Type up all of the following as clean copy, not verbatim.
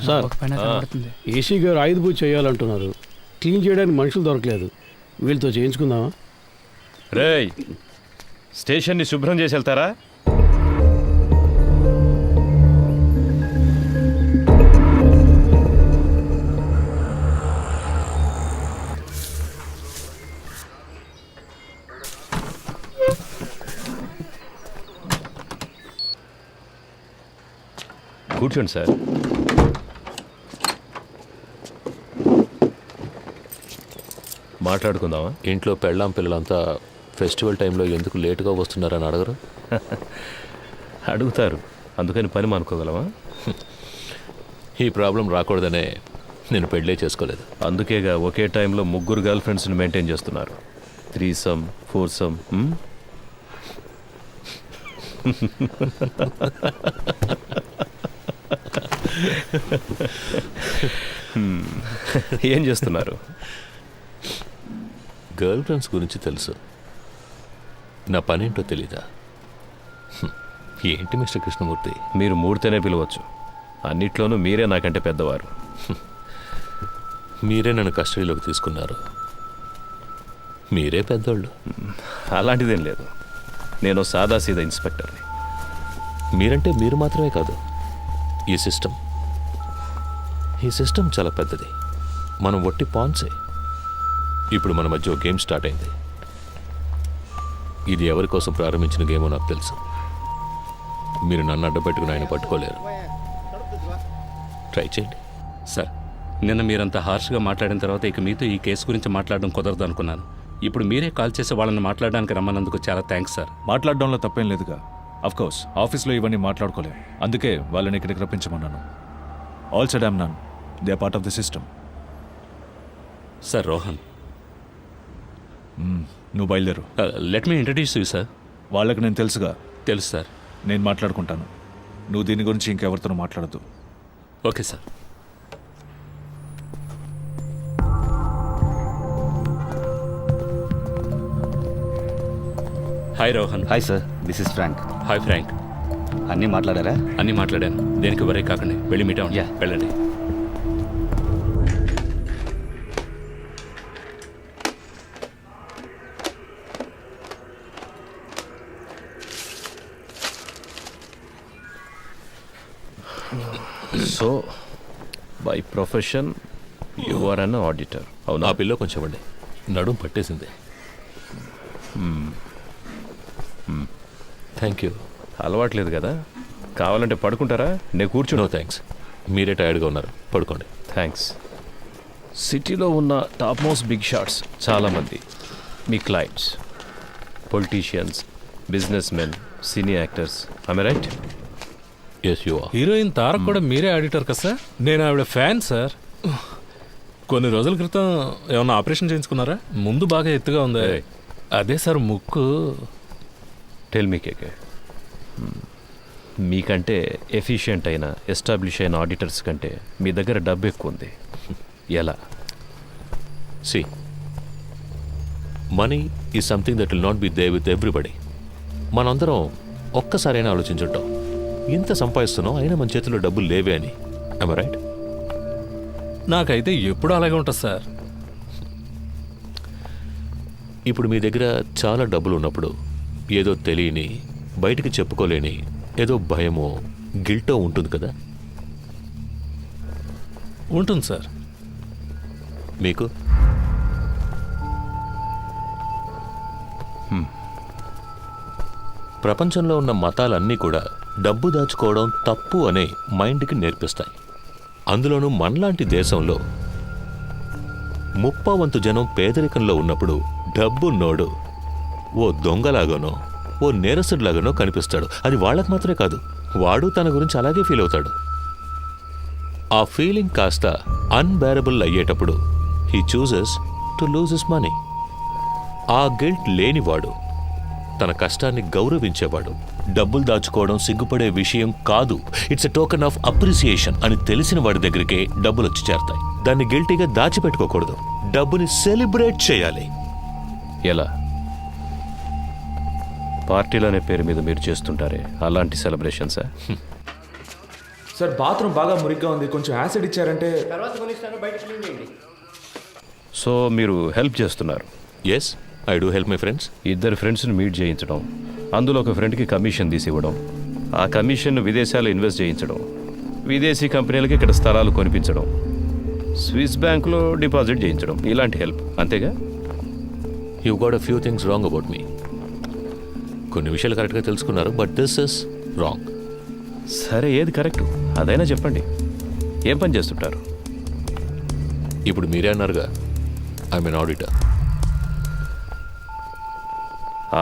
Sir ఒక పైన కనబడుతుంది. ఏసీ గారు ఆయుధ పూజ చేయాలంటున్నారు. క్లీన్ చేయడానికి మనుషులు దొరకలేదు. వీళ్ళతో చేయించుకుందామా? రేయ్, స్టేషన్ని శుభ్రం చేసి వెళ్తారా? కూర్చోండి సార్. మాట్లాడుకుందామా? ఇంట్లో పెళ్ళాం పిల్లలంతా ఫెస్టివల్ టైంలో ఎందుకు లేటుగా వస్తున్నారని అడగరు? అడుగుతారు, అందుకని పని మానుకోగలమా? ఈ ప్రాబ్లం రాకూడదనే నేను పెళ్ళే చేసుకోలేదు. అందుకేగా ఒకే టైంలో 3 గర్ల్ ఫ్రెండ్స్ని మెయింటైన్ చేస్తున్నారు. 3 4 ఏం చేస్తున్నారు? గర్ల్ ఫ్రెండ్స్ గురించి తెలుసు, నా పనేంటో తెలీదా? ఏంటి మిస్టర్ కృష్ణమూర్తి? మీరు మూడితేనే పిలవచ్చు. అన్నిట్లోనూ మీరే నాకంటే పెద్దవారు. మీరే నన్ను కస్టడీలోకి తీసుకున్నారు. మీరే పెద్దోళ్ళు. అలాంటిదేం లేదు. నేను సాదాసీదా ఇన్స్పెక్టర్ని. మీరంటే మీరు మాత్రమే కాదు, ఈ సిస్టమ్ చాలా పెద్దది. మనం ఒట్టి పాన్సే. ఇప్పుడు మన మధ్య గేమ్ స్టార్ట్ అయింది. ఇది ఎవరి కోసం ప్రారంభించిన గేమో నాకు తెలుసు. మీరు నన్ను అడ్డపెట్టుకుని ఆయన పట్టుకోలేరు. ట్రై చేయండి. సార్, నిన్న మీరంత హార్ష్గా మాట్లాడిన తర్వాత ఇక మీతో ఈ కేసు గురించి మాట్లాడడం కుదరదు అనుకున్నాను. ఇప్పుడు మీరే కాల్ చేసి వాళ్ళని మాట్లాడడానికి రమ్మన్నందుకు చాలా థ్యాంక్స్ సార్. మాట్లాడడంలో తప్పేం లేదుగా. అఫ్కోర్స్ ఆఫీస్లో ఇవన్నీ మాట్లాడుకోలేం, అందుకే వాళ్ళని ఇక్కడికి రప్పించమన్నాను. All said I'm none, they are part of the system. Sir Rohan, నువ్వు బయలుదేరు. Let me introduce you sir. వాళ్ళకి నేను తెలుసుగా. తెలుసు సార్. నేను మాట్లాడుకుంటాను. నువ్వు దీని గురించి ఇంకెవరితోనూ మాట్లాడద్దు. Okay sir. Hi Rohan. Hi sir, this is Frank. Hi Frank. అన్నీ మాట్లాడారా? అన్నీ మాట్లాడాను. దేనికి వరే కాకండి, వెళ్ళి మీట్ అవ్వండి. వెళ్ళండి. So by profession you are an auditor. అవునా? ఆ పిల్ల కొంచెం అండి, నడుం పట్టేసింది. Thank you. అలవాట్లేదు కదా. కావాలంటే పడుకుంటారా? నేను నో కూర్చుని. థ్యాంక్స్, మీరే టైర్డ్గా ఉన్నారు, పడుకోండి. థ్యాంక్స్. సిటీలో ఉన్న టాప్ మోస్ట్ బిగ్ షాట్స్ చాలామంది మీ clients, politicians, business men, cine actors. I right? Yes you are. Heroine Tarak కూడా మీరే ఆడిటర్ కదా సార్? నేను ఆవిడ ఫ్యాన్ సార్. కొన్ని రోజుల క్రితం ఏమన్నా ఆపరేషన్ చేయించుకున్నారా? ముందు బాగా ఎత్తుగా ఉంది. అదే సార్ ముక్కు. టెల్ మీ కేకే, మీకంటే ఎఫిషియెంట్ అయిన ఎస్టాబ్లిష్ అయిన ఆడిటర్స్ కంటే మీ దగ్గర డబ్బు ఎక్కువ ఉంది. ఎలా? See, money is something that will not be there with everybody. మనందరం ఒక్కసారైనా ఆలోచించుంటాం, ఇంత సంపాదిస్తున్నాం అయినా మన చేతిలో డబ్బులు లేవే అని. I'm right? నాకైతే ఎప్పుడు అలాగే ఉంటుంది సార్. ఇప్పుడు మీ దగ్గర చాలా డబ్బులు ఉన్నప్పుడు ఏదో తెలియని, బయటికి చెప్పుకోలేని ఏదో భయమో గిల్టో ఉంటుంది కదా. ఉంటుంది సార్. మీకు? ప్రపంచంలో ఉన్న మతాలన్నీ కూడా డబ్బు దాచుకోవడం తప్పు అనే మైండ్కి నేర్పిస్తాయి. అందులోనూ మనలాంటి దేశంలో 30% జనం పేదరికంలో ఉన్నప్పుడు డబ్బున్నోడు ఓ దొంగలాగానో ఓ నేరస్తుడిలాగానో కనిపిస్తాడు. అది వాళ్ళకు మాత్రమే కాదు, వాడు తన గురించి అలాగే ఫీల్ అవుతాడు. ఆ ఫీలింగ్ కాస్త అన్బేరబుల్ అయ్యేటప్పుడు he chooses to lose his money. ఆ గిల్ట్ లేనివాడు, తన కష్టాన్ని గౌరవించేవాడు, డబ్బులు దాచుకోవడం సిగ్గుపడే విషయం కాదు, it's a token of appreciation అని తెలిసిన వాడి దగ్గరికే డబ్బులు వచ్చి చేరతాయి. దాన్ని గిల్టీగా దాచిపెట్టుకోకూడదు, డబ్బుని సెలబ్రేట్ చేయాలి. ఎలా? పార్టీలనే పేరు మీద మీరు చేస్తుంటారే అలాంటి సెలబ్రేషన్సా? సార్ బాత్రూమ్ బాగా మురిగ్గా ఉంది, కొంచెం యాసిడ్ ఇచ్చారంటే. సో మీరు హెల్ప్ చేస్తున్నారు. Yes, I do help my friends. ఇద్దరు ఫ్రెండ్స్ని మీట్ చేయించడం, అందులో ఒక ఫ్రెండ్కి కమిషన్ తీసి ఇవ్వడం, ఆ కమిషన్ను విదేశాల్లో ఇన్వెస్ట్ చేయించడం, విదేశీ కంపెనీలకి ఇక్కడ స్థలాలు కొనిపించడం, స్విస్ బ్యాంకులో డిపాజిట్ చేయించడం, ఇలాంటి హెల్ప్. అంతేగా? You got a few things wrong about me. కొన్ని విషయాలు కరెక్ట్గా తెలుసుకున్నారు, బట్ దిస్ ఇస్ రాంగ్. సరే, ఏది కరెక్టు అదైనా చెప్పండి. ఏం పని చేస్తుంటారు? ఇప్పుడు మీరే అన్నారుగా, ఐఎమ్ ఎన్ ఆడిటర్.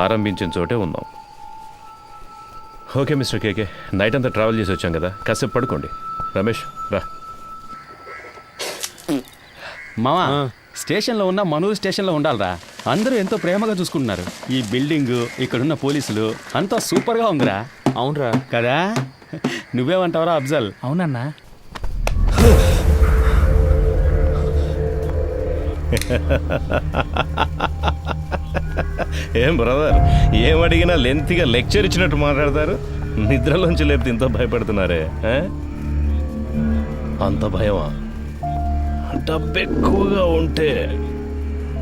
ఆరంభించిన చోటే ఉన్నాం. ఓకే మిస్టర్ కేకే, నైట్ అంతా ట్రావెల్ చేసి వచ్చాం కదా, కాసేపు పడుకోండి. రమేష్ రా. మామా, స్టేషన్లో ఉన్న మనూరు స్టేషన్లో ఉండాలిరా. అందరూ ఎంతో ప్రేమగా చూసుకుంటున్నారు. ఈ బిల్డింగ్, ఇక్కడున్న పోలీసులు అంతా సూపర్గా ఉందిరా. అవునరా. కదా? నువ్వేమంటావరా అఫ్జల్? అవునన్నా. ఏం బ్రదర్, ఏం అడిగినా లెంత్గా లెక్చర్ ఇచ్చినట్టు మాట్లాడతారు. నిద్రలోంచి లేపితే ఇంత భయపడుతున్నారే. అంత భయమా? డబ్బు ఎక్కువగా ఉంటే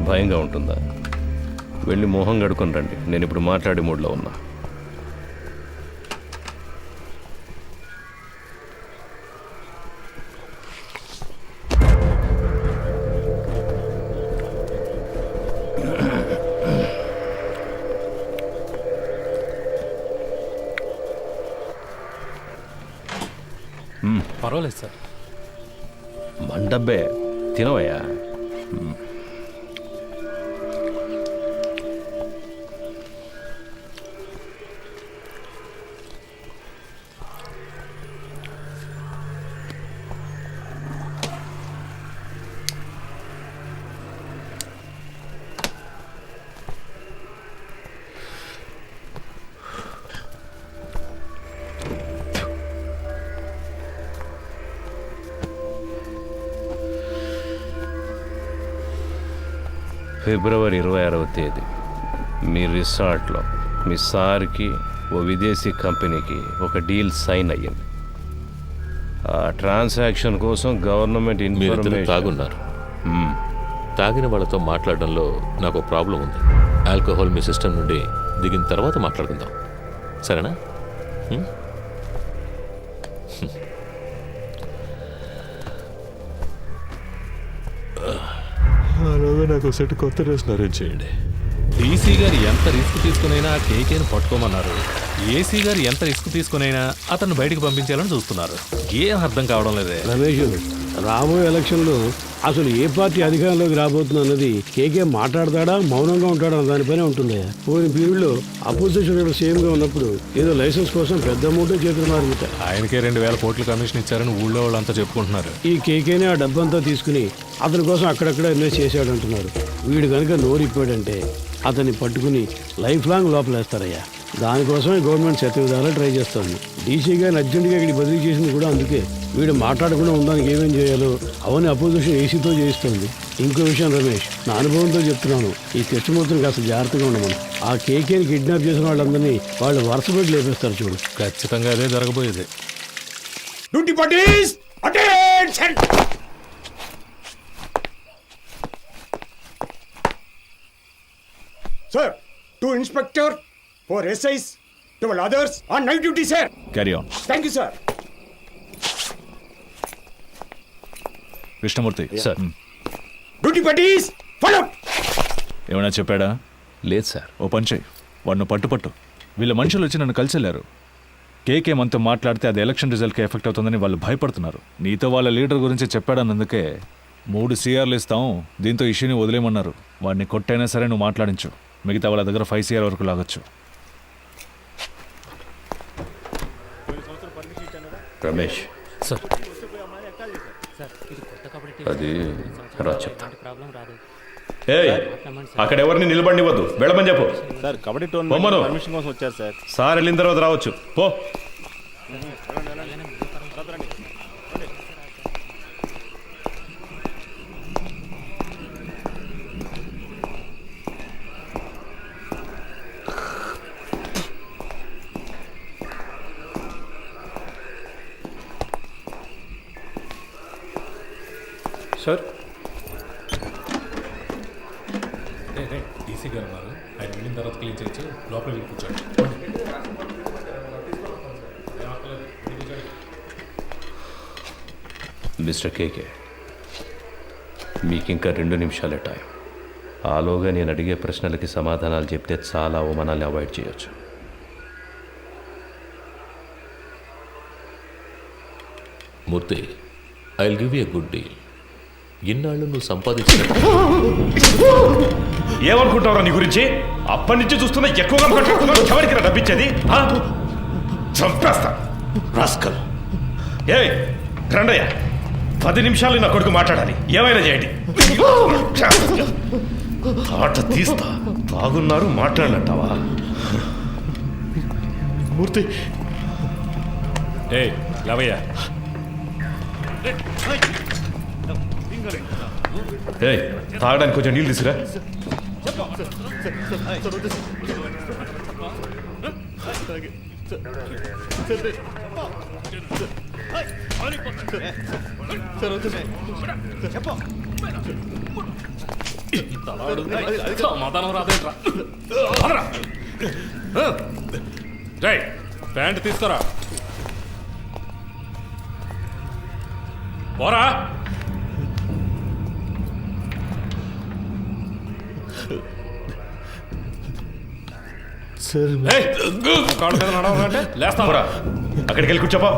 భయంగా ఉంటుందా? వెళ్ళి మొహం కడుకొని రండి, నేను ఇప్పుడు మాట్లాడే మూడ్లో ఉన్నా. పర్వాలేదు సార్. మండబ్బే తినవయ్యా. ఫిబ్రవరి 26వ తేదీ మీ రిసార్ట్లో మీ సార్కి ఓ విదేశీ కంపెనీకి ఒక డీల్ సైన్ అయ్యింది. ఆ ట్రాన్సాక్షన్ కోసం గవర్నమెంట్ మీరిద్దరు ఇన్ఫర్మేషన్. తాగున్నారు. తాగిన వాళ్ళతో మాట్లాడడంలో నాకు ప్రాబ్లం ఉంది. ఆల్కహాల్ మీ సిస్టమ్ నుండి దిగిన తర్వాత మాట్లాడుకుందాం, సరేనా? నాకు సెట్ కొత్త డ్రెస్ అరేంజ్ చేయండి. డీసీ గారు ఎంత రిస్క్ తీసుకునైనా కేకేని పట్టుకోమన్నారు. ఏసీ గారు ఎంత రిస్క్ తీసుకునైనా అతన్ని బయటకు పంపించాలని చూస్తున్నారు. ఏం అర్థం కావడం లేదే. రమేష్, రాబోయే ఎలక్షన్లో అసలు ఏ పార్టీ అధికారంలోకి రాబోతుంది అన్నది కేకే మాట్లాడతాడా మౌనంగా ఉంటాడా అన్న దానిపైనే ఉంటుంది. పోయిన పీరియడ్లో అపోజిషన్ సేమ్గా ఉన్నప్పుడు ఏదో లైసెన్స్ కోసం పెద్ద మూట చేతులు మారుతాయి. ఆయనకే 2000 కోట్ల కమిషన్ ఇచ్చారని ఊళ్ళో వాళ్ళంతా చెప్పుకుంటున్నారు. ఈ కేకేనే ఆ డబ్బంతా తీసుకుని అతని కోసం అక్కడక్కడ ఇన్వెస్ట్ చేశాడు అంటున్నారు. వీడు కనుక నోరిప్పాడంటే అతన్ని పట్టుకుని లైఫ్ లాంగ్ లోపలేస్తారయ్యా. దానికోసమే గవర్నమెంట్ శత విధాలు ట్రై చేస్తుంది. డీసీ గారిని అర్జెంటుగా ఇక్కడికి బదిలీ చేసింది కూడా అందుకే. వీడు మాట్లాడకుండా ఉండడానికి ఏమేం చేయాలో అవన్నీ అపోజిషన్ ఏసీతో చేయిస్తుంది. ఇంకో విషయం రమేష్, నా అనుభవంతో చెప్తున్నాను, ఈ కృష్ణమూర్తిని కాస్త జాగ్రత్తగా ఉండమని. ఆ కేకేని కిడ్నాప్ చేసిన వాళ్ళందరినీ వాళ్ళు వరుస పెట్టి లేపేస్తారు చూడు. ఖచ్చితంగా అదే జరగబోయేది. Duty parties attention. Sir, 2 inspector, 4 SIs, 12 others on night duty, sir. Carry on. Thank you, sir. Krishnamurthy sir. Duty parties, follow. ఏమైనా చెప్పాడా? లేదు సార్. ఓ పని చేయి, వాడిని పట్టు. వీళ్ళ మనుషులు వచ్చి నన్ను కలిసెళ్ళారు. కేకే మనతో మాట్లాడితే అది ఎలక్షన్ రిజల్ట్కి ఎఫెక్ట్ అవుతుందని వాళ్ళు భయపడుతున్నారు. నీతో వాళ్ళ లీడర్ గురించి చెప్పాడన్నందుకే 3 CRలు ఇస్తాం, దీంతో ఇష్యూని వదిలేయమన్నారు. వాడిని కొట్టైనా సరే నువ్వు మాట్లాడించు. మిగతా వాళ్ళ దగ్గర 5 CR వరకు లాగొచ్చు. రమేష్ సార్, అది రా చెప్తా. ఏయ్, అక్కడ ఎవరిని నిలబడివద్దు, వెళ్ళమని చెప్పు. సార్, కబడ్డీ బొమ్మను. పర్మిషన్ కోసం వచ్చారు సార్. సార్ వెళ్ళిన తర్వాత రావచ్చు, పో. సార్ డీసీ గారు ఉన్నారు, ఆయన వెళ్ళిన తర్వాత క్లీన్ చేయొచ్చు. లోపల వెళ్ళి కూర్చోండి. మిస్టర్ కేకే, మీకు ఇంకా 2 నిమిషాలే టైం. ఆలోగా నేను అడిగే ప్రశ్నలకి సమాధానాలు చెప్తే చాలా అవమానాలు అవాయిడ్ చేయొచ్చు. Murthy, I will give you a good deal. ఇన్నాళ్ళు నువ్వు సంపాదించిన ఏమనుకుంటావురా నీ గురించి? అప్పటి నుంచి చూస్తున్నా ఎక్కువగా మాట్లాడుతున్నావు. ఎవరికి డబ్బిచ్చేది? చంపేస్తా రాస్కల్. ఏ రండయ్య, 10 నిమిషాలు నా కొడుకు మాట్లాడాలి. ఏమైనా చేయండి. ఆట తీస్తా. బాగున్నారు మాట్లాడినట్టావా? మూర్తి, ఏయ్ లవయ్య, ఏయ్ తాగడానికి కొంచెం నీళ్ళు తీసుకురా. సమాధానం రాదేంట్రా? రేయ్ ప్యాంట్ తీసుకురా. పోరా. సార్ కాళ్ళ మీద నడవాలంటే లేస్తావరా? అక్కడికి వెళ్ళి కూర్చోపా.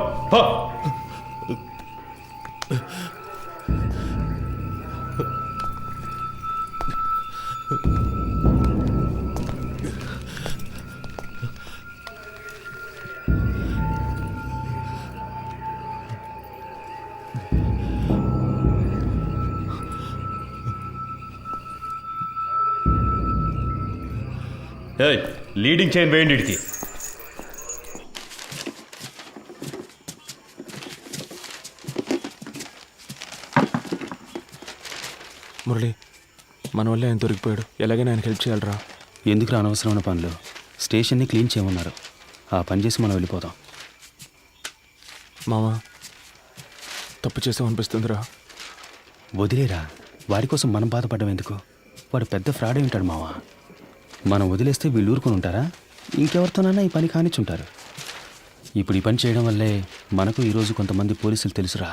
లీడింగ్ చైన్ వేయండి ఇడికి. మురళి, మన వల్ల ఆయన దొరికిపోయాడు. ఎలాగైనా ఆయనకి హెల్ప్ చేయాలరా. ఎందుకు అనవసరమైన పనులు? స్టేషన్ని క్లీన్ చేయమన్నారు. ఆ పని చేసి మనం వెళ్ళిపోదాం. మామ, తప్పు చేసామనిపిస్తుందిరా. వదిలేరా, వాడి కోసం మనం బాధపడడం ఎందుకు? వాడు పెద్ద ఫ్రాడ్ అయి ఉంటాడు మావా. మనం వదిలేస్తే వీళ్ళు ఊరుకొని ఉంటారా? ఇంకెవరితోనైనా ఈ పని కానిచ్చుంటారు. ఇప్పుడు ఈ పని చేయడం వల్లే మనకు ఈరోజు కొంతమంది పోలీసులు తెలుసురా.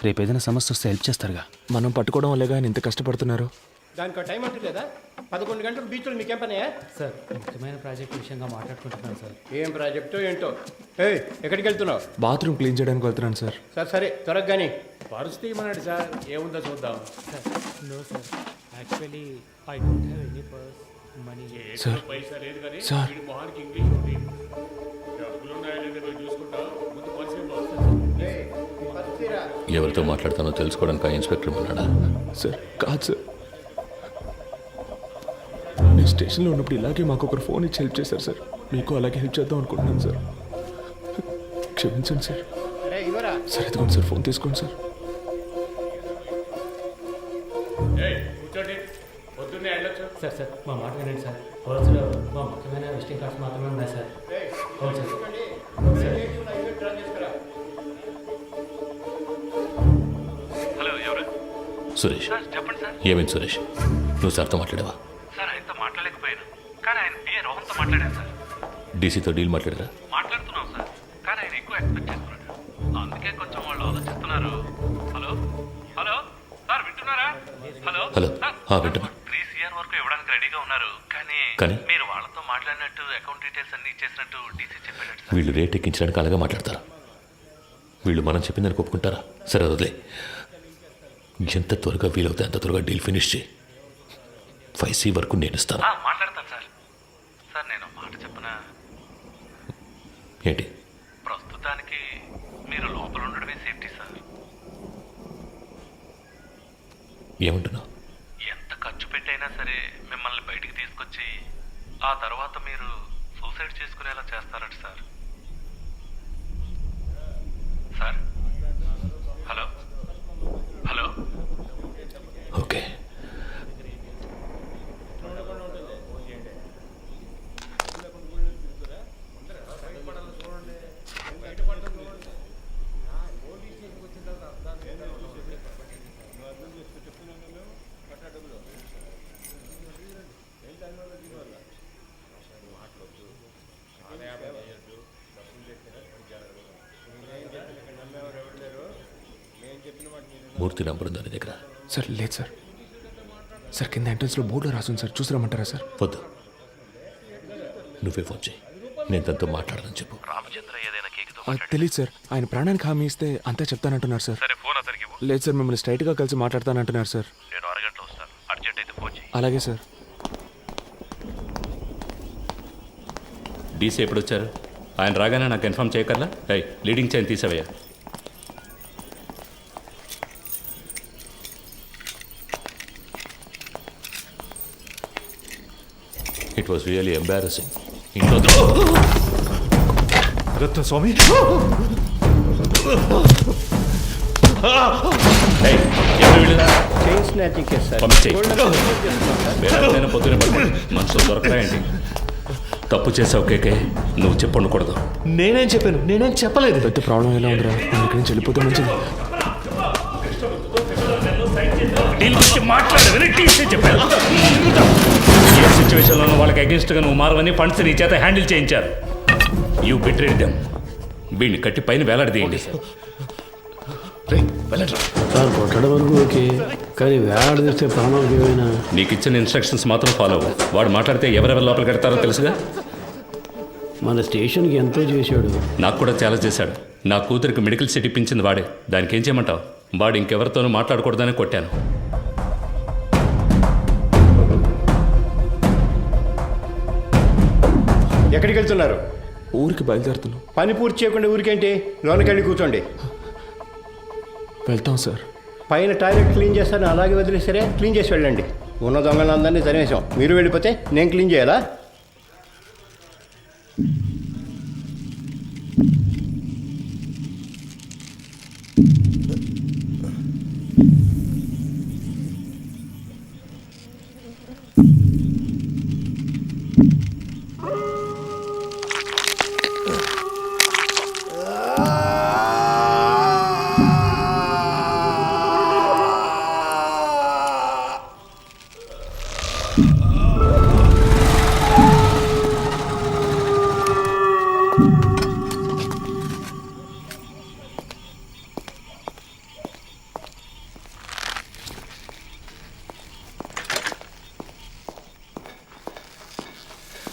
రేపు ఏదైనా సమస్య వస్తే హెల్ప్ చేస్తారుగా. మనం పట్టుకోవడం వల్లేగా ఆయన ఇంత కష్టపడుతున్నారు. దానికి టైం అంటూ లేదా? 11 గంటలు బీచ్లో మీకేం పనయా? సార్ ముఖ్యమైన ప్రాజెక్ట్ విషయంగా మాట్లాడుకుంటున్నాను సార్. ఏం ప్రాజెక్టో ఏంటో. ఏయ్, ఎక్కడికి వెళ్తున్నావు? బాత్రూమ్ క్లీన్ చేయడానికి వెళ్తున్నాను సార్. సరే త్వరగా కానీ పరిస్థితి ఏమన్నాడు సార్? ఏముందో చూద్దాం. Sir no sir, actually I don't have any purse money. Sir sir ఎవరితో మాట్లాడతానో తెలుసుకోవడానికి ఆ ఇన్స్పెక్టర్ ఉన్నాడా? సార్ కాదు సార్, నేను స్టేషన్లో ఉన్నప్పుడు ఇలాగే మాకు ఒకరు ఫోన్ ఇచ్చి హెల్ప్ చేశారు సార్. మీకు అలాగే హెల్ప్ చేద్దాం అనుకుంటున్నాను సార్. క్షమించండి సార్. సార్ ఎదుగుండి సార్, ఫోన్ తీసుకోండి సార్. సార్ సార్ మా మాట వినండి సార్. పర్సులో మా ముఖ్యమైన విజిటింగ్ కార్డ్స్ మాత్రమే ఉన్నాయి సార్. అవును సార్. హలో, ఎవరు? సురేష్. చెప్పండి సార్. ఏమైంది సురేష్? నువ్వు సార్తో మాట్లాడావా? సార్ ఆయనతో మాట్లాడలేకపోయాను, కానీ ఆయన పిఏ రోహన్తో మాట్లాడాను సార్. డీసీతో డీల్ మాట్లాడరా? మాట్లాడుతున్నాం సార్, కానీ ఆయన ఎక్కువ ఎక్స్పెక్ట్ చేస్తున్నాడు. అందుకే కొంచెం వాళ్ళు ఆలోచిస్తున్నారు. హలో హలో సార్, వింటున్నారా? హలో హలో, వింటున్నా. 3 CR వరకు ఇవ్వడానికి రెడీగా ఉన్నారు, కానీ కానీ? మీరు వాళ్ళతో మాట్లాడినట్టు అకౌంట్ డీటెయిల్స్ అన్ని ఇచ్చేసినట్టు డీసీ చెప్పాడు సార్. వీళ్ళు రేట్ ఎక్కించడానికి అలాగే మాట్లాడతారు. వీళ్ళు మనం చెప్పిందని ఒప్పుకుంటారా? సరే వదిలే. ఎంత త్వరగా వీలవుతే అంత త్వరగా డీల్ ఫినిష్ చేయి. 5C వరకు నేను ఇస్తాను. మాట్లాడతాను సార్. సార్ నేను మాట చెప్పనా? ఏంటి? ప్రస్తుతానికి మీరు లోపల ఉండడమే సేఫ్టీ సార్. ఏమంటున్నావు? ఎంత ఖర్చు పెట్టైనా సరే మిమ్మల్ని బయటికి తీసుకొచ్చి ఆ తర్వాత మీరు సూసైడ్ చేసుకునేలా చేస్తారట sir. Sir hello hello. Okay. Murthy number ఉందా నీ దగ్గర? సార్ లేదు సార్. సార్ కింద ఎంట్రన్స్లో బోర్డులో రాసుంది సార్, చూసి రమ్మంటారా సార్? వద్దు, నువ్వే ఫోన్ చేయి, నేను తనతో మాట్లాడదని చెప్పు. తెలియదు సార్, ఆయన ప్రాణానికి హామీ ఇస్తే అంతా చెప్తానంటున్నారు సార్. లేదు సార్, మిమ్మల్ని స్ట్రైట్గా కలిసి మాట్లాడతానంటున్నారు సార్. అలాగే సార్. డీసీ ఎప్పుడు వచ్చారు? ఆయన రాగానే నాకు ఇన్ఫామ్ చేయగలరా? లీడింగ్ చైన్ తీసేవయ్యా. It was really embarrassing. ఇంట్లో Ratna Swamy, chain snatching case sir. పొద్దున మనుషులు దొరకరా ఏంటి? తప్పు చేసావు కేకే, నువ్వు చెప్పండకూడదు. నేనేం చెప్పాను? నేనేం చెప్పలేదు. పెద్ద ప్రాబ్లం ఎలా ఉందిరా, మనం ఇక్కడి నుంచి వెళ్ళిపోతే మంచిది. ఏ సిచ్యువేషన్లోనూ వాళ్ళకి అగేన్స్ట్గా నువ్వు మారవని ఫండ్స్ నీ చేత హ్యాండిల్ చేయించారు. You betrayed them. వీడిని కట్టి పైన వేలాడదీయండి. సార్ కొట్టడం వరకు ఓకే, కానీ వేలాడదీస్తే ప్రాణాలకు ఏమైనా? నీకు ఇచ్చిన ఇన్స్ట్రక్షన్స్ మాత్రం ఫాలో అవ్వు. వాడు మాట్లాడితే ఎవరెవరి లోపలికి కడతారో తెలుసుగా. మన స్టేషన్కి ఎంతో చేశాడు. నాకు కూడా చాలా చేశాడు. నా కూతురికి మెడికల్ సీట్ ఇప్పించింది వాడే. దానికి ఏం చేయమంటావు? వాడు ఇంకెవరితోనూ మాట్లాడకూడదని కొట్టాను. ఎక్కడికి వెళ్తున్నారు? ఊరికి బయలుదేరుతున్నాం. పని పూర్తి చేయకుండా ఊరికేంటి? లోనికి వెళ్ళి కూర్చోండి. వెళ్తాం సార్. పైన టాయిలెట్ క్లీన్ చేస్తారని అలాగే వదిలేసరే, క్లీన్ చేసి వెళ్ళండి. ఉన్న దొంగలందరినీ తరిమేశాం, మీరు వెళ్ళిపోతే నేను క్లీన్ చేయాలా?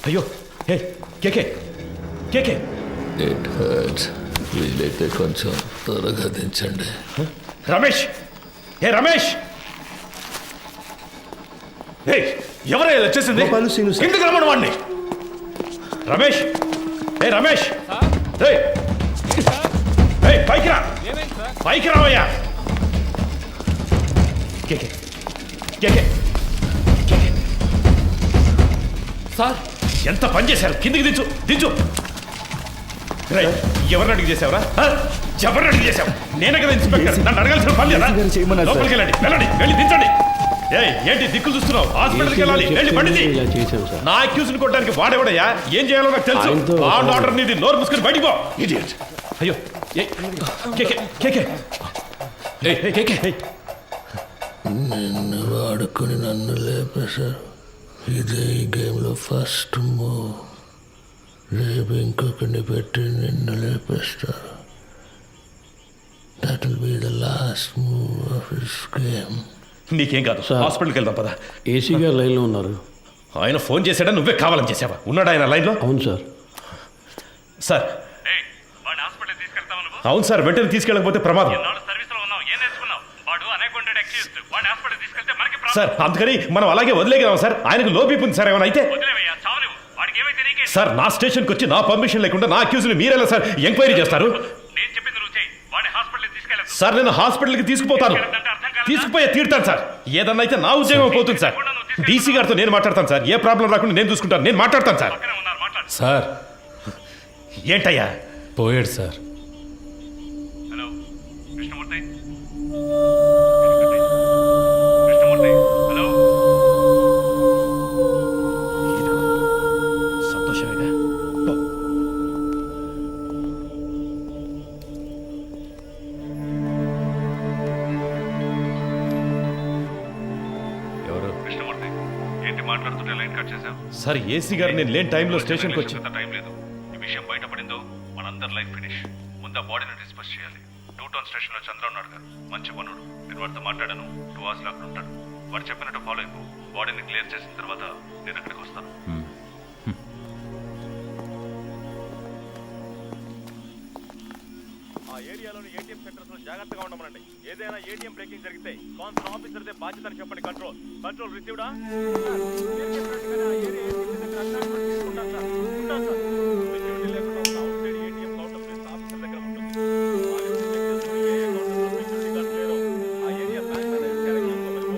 అయ్యో, హే కేకే కేకే. It hurts. వీలైతే కొంచెం త్వరగా దించండి. రమేష్, హే రమేష్. హే, ఎవరై ఇలా చేసింది? కిందకి రమ్మను వాడిని. రమేష్, హే రమేష్, హే హే, పైకి రా, పైకి రావయ్యా. కేకే కేకే కేకే. సార్ ఎంత పని చేశారు? కిందికి దించు దించు. ఎవరిని అడిగి చేసావురా? ఎవరిని అడిగి చేసావు? నేనే కదా ఇన్స్పెక్టర్, నన్ను అడగాల్సిన పని లేదా? లోపలికి వెళ్ళండి, వెళ్ళండి, వెళ్ళి దించండి. ఏంటి దిక్కులు చూస్తున్నావు? హాస్పిటల్కి వెళ్ళాలి, వెళ్ళి పండిది. నా అక్యూజ్ ని కొట్టడానికి వాడేవాడయ్యా? ఏం చేయాలో నాకు తెలుసు. ఆర్డర్ నీది, నోరు మూసుకొని బయటికి పో. ఇడియట్. అయ్యో, కేకే కేకే కేకే. నిన్ను వాడుకొని నన్ను లేపేశారు. ఇదే ఈ గేమ్లో ఫస్ట్ మూవ్. రేపు ఇంకొకరిని పెట్టి నిన్ను లేపేస్తారు. That will be the last move of this game. నీకేం కాదు, హాస్పిటల్కి వెళ్దాం పదా. ఏసీ గారు లైన్లో ఉన్నారు. ఆయన ఫోన్ చేశాడా? నువ్వే కావాలని చేసావా? ఉన్నాడు ఆయన లైన్లో? అవును సార్. సార్ అవును సార్, వెంటనే తీసుకెళ్ళకపోతే ప్రమాదం సార్. అందుకని మనం అలాగే వదిలేగలం సార్. ఆయనకు లో బీపీ ఉంది సార్. ఏమైనా అయితే సార్, నా స్టేషన్కి వచ్చి నా పర్మిషన్ లేకుండా నా అక్యూజ్ని మీరెలా సార్ ఎంక్వైరీ చేస్తారు? సార్ నేను హాస్పిటల్కి తీసుకుపోతాను, తీసుకుపోయే తీరుతాను సార్. ఏదన్నా అయితే నా ఉద్యోగం పోతుంది సార్. డీసీ గారితో నేను మాట్లాడతాను సార్. ఏ ప్రాబ్లం రాకుండా నేను చూసుకుంటాను, నేను మాట్లాడతాను సార్. సార్ ఏంటయ్యా? పోయాడు సార్. సంతోషమేగా. ఎవరు? ఏంటి మాట్లాడుతుంటే లైన్ కట్ చేశావు? సార్ ఏసీ గారు నేను లేని టైంలో స్టేషన్కి వచ్చి. టైం లేదు. ఈ విషయం బయటపడిందో మనందరి లైఫ్ ఫినిష్. ముందు ఆ బాడీని డిస్పోజ్ చేయాలి. 2 టౌన్ స్టేషన్లో చంద్ర ఉన్నాడు గారు, మంచి పనుడు. నేను వాడితో మాట్లాడాను 2 hours అక్కడ ఉంటాడు. వాడు చెప్పినట్టు ఫాలో అయిపో. బాడీని క్లియర్ చేసిన తర్వాత నేను అక్కడికి వస్తాను. ఆ ఏరియాలోని ఏటీఎం సెంటర్స్ లో జాగ్రత్తగా ఉండమనండి. ఏదైనా ఏటీఎం బ్రేకింగ్ జరిగితే కాన్సర్ ఆఫీసర్దే బాధ్యత అని చెప్పండి. కంట్రోల్ రిసీవ్డా?